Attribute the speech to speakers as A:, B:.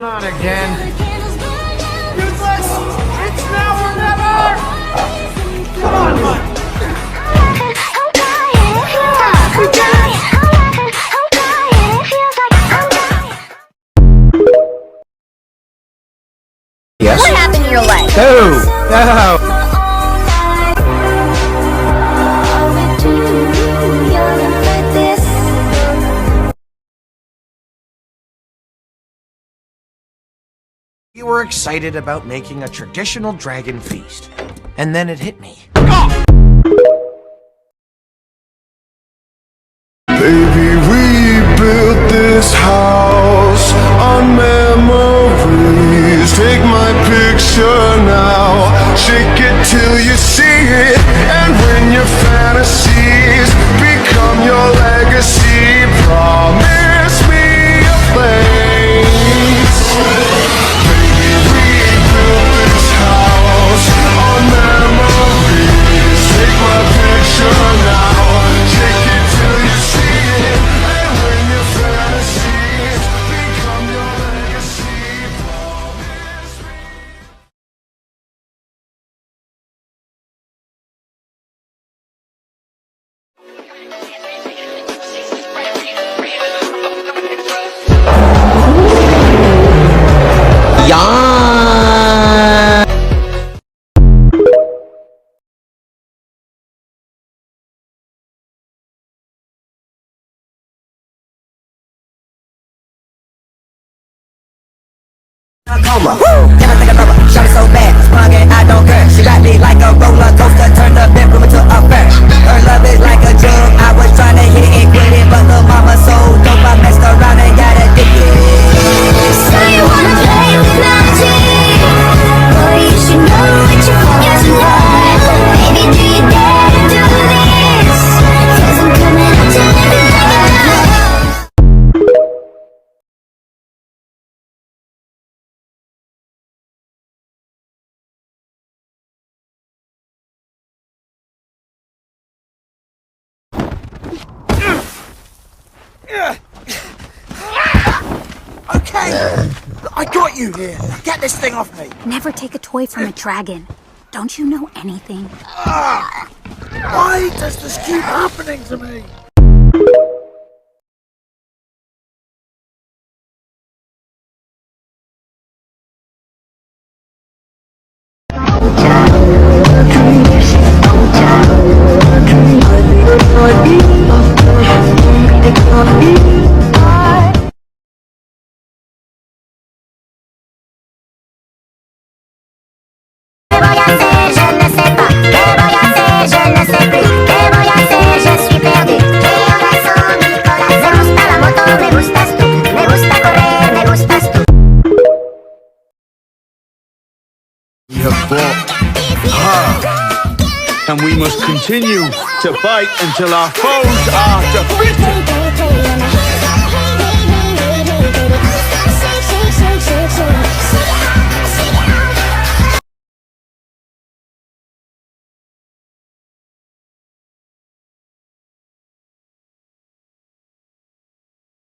A: Not again. Useless! It's now or never! Come on, bud!
B: Yes? What happened to your leg?
A: No!
C: We were excited about making a traditional dragon feast. And then it hit me.
D: Baby, we built this house on memories. Take my picture now, shake it till you see it. And when your fantasies become your legacy, promise me a place. Baby, we built this house on memories. Take my picture now, shake it till you see it. And when your fantasies become your legacy, promise me.
E: Coma. Never think of her, shot it so bad, sprung and I don't care. She got me like a roller coaster, turned the bedroom into a fair. Her love is like a drug, I was trying to hit it and quit it, but the mama so dope, I messed around and got addicted.
B: So you wanna play with magic? Boy, you should know what you're for tonight. Baby, do you dare to do this? 'Cause I'm coming up to everything I love.
C: Okay! I got you here! Get this thing off me!
F: Never take a toy from a dragon. Don't you know anything?
C: Why does this keep happening to me?
B: Que voy a hacer, je ne sais pas. Que voy a hacer, je ne sais plus. Que voy a hacer, je suis perdu. Que corazón, mi corazón. Me gusta la moto, me gustas tú. Me gusta correr, me gustas tú.
D: We have fought hard, and we must continue to fight until our foes are